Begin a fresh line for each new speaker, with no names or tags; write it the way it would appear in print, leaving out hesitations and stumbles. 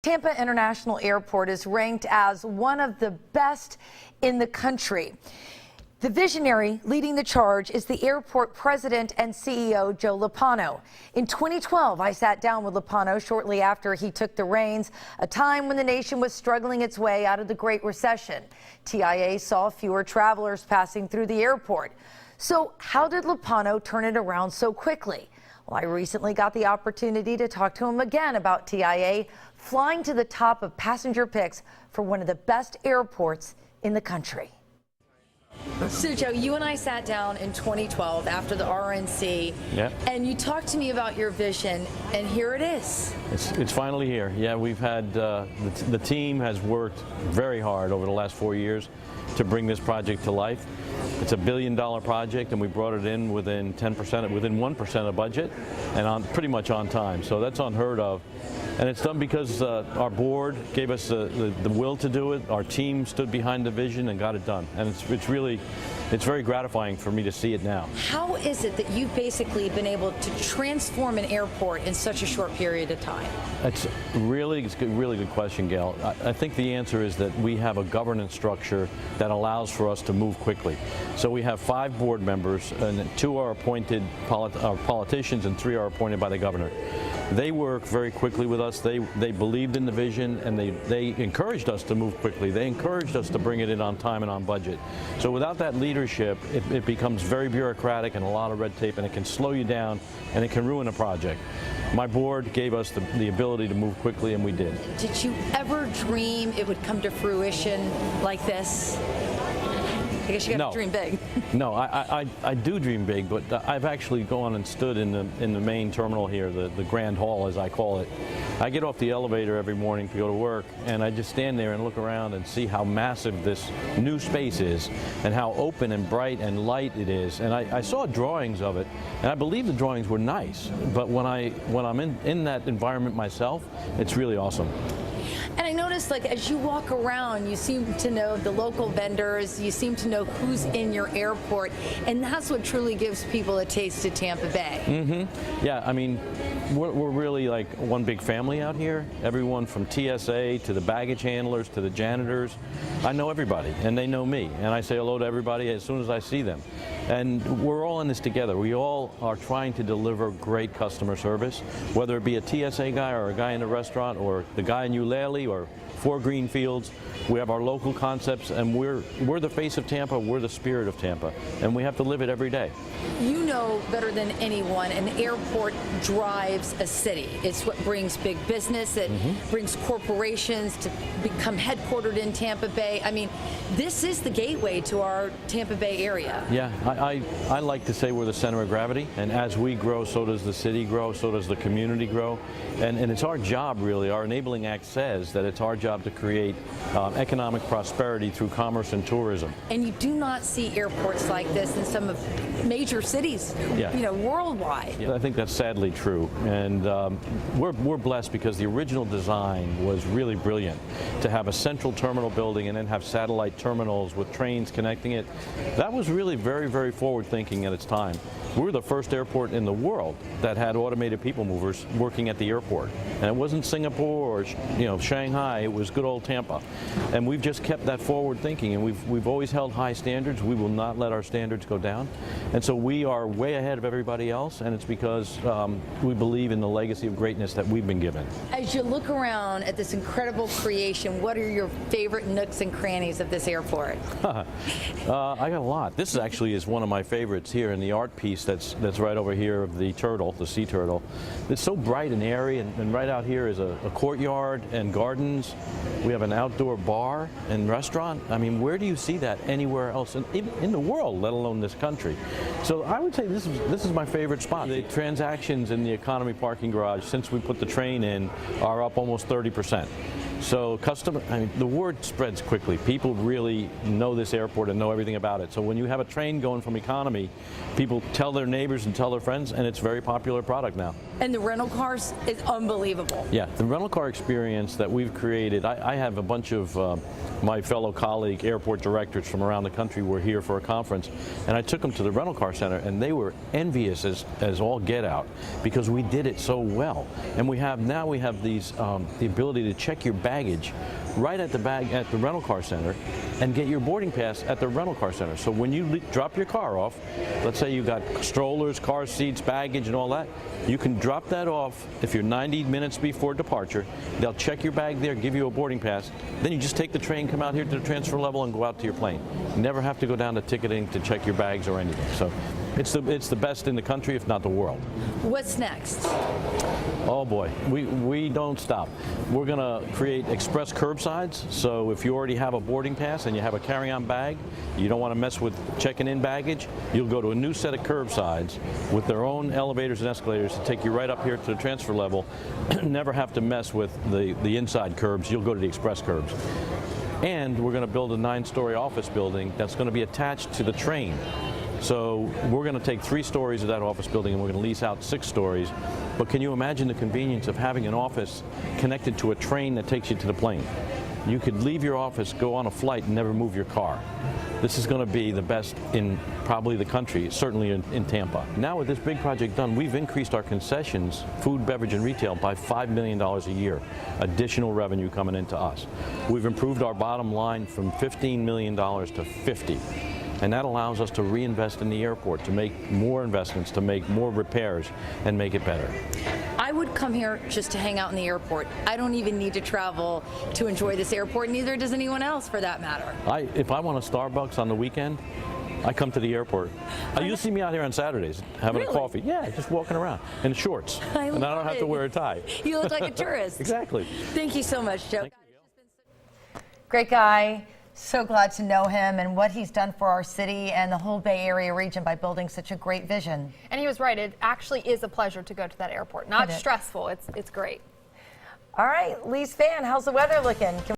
Tampa International Airport is ranked as one of the best in the country. The visionary leading the charge is the airport president and CEO, Joe Lopano. In 2012, I sat down with Lopano shortly after he took the reins, a time when the nation was struggling its way out of the Great Recession. TIA saw fewer travelers passing through the airport. So how did Lopano turn it around so quickly? Well, I recently got the opportunity to talk to him again about TIA flying to the top of passenger picks for one of the best airports in the country. So, Joe, you and I sat down in 2012 after the RNC, and you talked to me about your vision, and here it is.
It's finally here. Yeah, we've had, the team has worked very hard over the last 4 years to bring this project to life. It's a $1 billion project, and we brought it in within 10%, within 1% of budget, and pretty much on time. So that's unheard of. And it's done because our board gave us the will to do it. Our team stood behind the vision and got it done. And it's very gratifying for me to see it now.
How is it that you've basically been able to transform an airport in such a short period of time?
It's a really good question, Gail. I think the answer is that we have a governance structure that allows for us to move quickly. So we have 5 board members, and 2 are appointed politicians and 3 are appointed by the governor. They work very quickly with us. They believed in the vision, and they encouraged us to move quickly. They encouraged us to bring it in on time and on budget. So without that leadership, it becomes very bureaucratic and a lot of red tape, and it can slow you down and it can ruin a project. My board gave us the ability to move quickly, and we did.
Did you ever dream it would come to fruition like this? I guess you got to dream big.
No, I do dream big, but I've actually gone and stood in the main terminal here, the Grand Hall, as I call it. I get off the elevator every morning to go to work, and I just stand there and look around and see how massive this new space is and how open and bright and light it is. And I saw drawings of it, and I believe the drawings were nice, but when I'm in that environment myself, it's really awesome.
And I noticed, like, as you walk around, you seem to know the local vendors, you seem to know who's in your airport, and that's what truly gives people a taste of Tampa Bay.
Yeah, I mean, we're really like one big family out here. Everyone from TSA to the baggage handlers to the janitors. I know everybody, and they know me, and I say hello to everybody as soon as I see them. And we're all in this together. We all are trying to deliver great customer service, whether it be a TSA guy or a guy in a restaurant or the guy in Eulalie or 4 Greenfields. We have our local concepts, and we're the face of Tampa, we're the spirit of Tampa, and we have to live it every day.
You know better than anyone, an airport drives a city. It's what brings big business, it brings corporations to become headquartered in Tampa Bay. I mean, this is the gateway to our Tampa Bay area.
Yeah, I like to say we're the center of gravity, and as we grow, so does the city grow, so does the community grow, and it's our job, really. Our Enabling Act says that it's our job to create economic prosperity through commerce and tourism.
And you do not see airports like this in some of major cities, you know, worldwide.
Yeah, I think that's sadly true, and we're blessed because the original design was really brilliant. To have a central terminal building and then have satellite terminals with trains connecting it, that was really very forward thinking at its time. We were the first airport in the world that had automated people movers working at the airport, and it wasn't Singapore or Shanghai. It was good old Tampa, and we've just kept that forward thinking, and we've always held high standards. We will not let our standards go down, and so we are way ahead of everybody else, and it's because we believe in the legacy of greatness that we've been given.
As you look around at this incredible creation, what are your favorite nooks and crannies of this airport?
I got a lot. This actually is one of my favorites here in the art piece that's right over here of the turtle, the sea turtle. It's so bright and airy, and right out here is a courtyard and gardens. We have an outdoor bar and restaurant. I mean, where do you see that anywhere else in the world, let alone this country? So I would say this is my favorite spot. The transactions in the economy parking garage since we put the train in are up almost 30%. So the word spreads quickly. People really know this airport and know everything about it. So when you have a train going from economy, people tell their neighbors and tell their friends, and it's a very popular product now.
And the rental cars is unbelievable.
Yeah, the rental car experience that we've created, I have a bunch of my fellow colleague airport directors from around the country were here for a conference, and I took them to the rental car center, and they were envious as all get out because we did it so well. And we have these the ability to check your baggage right at the rental car center and get your boarding pass at the rental car center. So when you drop your car off, let's say you got strollers, car seats, baggage and all that, you can drop that off if you're 90 minutes before departure. They'll check your bag there, give you a boarding pass. Then you just take the train, come out here to the transfer level and go out to your plane. You never have to go down to ticketing to check your bags or anything. So it's the best in the country, if not the world.
What's next?
Oh boy, we don't stop. We're going to create express curbsides. So if you already have a boarding pass and you have a carry-on bag, you don't want to mess with checking in baggage, you'll go to a new set of curbsides with their own elevators and escalators to take you right up here to the transfer level. Never have to mess with the inside curbs. You'll go to the express curbs. And we're going to build a 9-story office building that's going to be attached to the train. So we're going to take 3 stories of that office building and we're going to lease out 6 stories. But can you imagine the convenience of having an office connected to a train that takes you to the plane? You could leave your office, go on a flight, and never move your car. This is going to be the best in probably the country, certainly in Tampa. Now with this big project done, we've increased our concessions, food, beverage, and retail by $5 million a year, additional revenue coming into us. We've improved our bottom line from $15 million to $50. And that allows us to reinvest in the airport, to make more investments, to make more repairs, and make it better.
I would come here just to hang out in the airport. I don't even need to travel to enjoy this airport, neither does anyone else for that matter.
If I want a Starbucks on the weekend, I come to the airport. You'll see me out here on Saturdays having a coffee. Yeah, just walking around in shorts. And I don't have to wear a tie.
You look like a tourist.
Exactly.
Thank you so much, Joe.
Thank you.
Great guy. So glad to know him and what he's done for our city and the whole Bay Area region by building such a great vision.
And he was right. It actually is a pleasure to go to that airport. Not stressful. It's great.
All right, Lee's fan, how's the weather looking?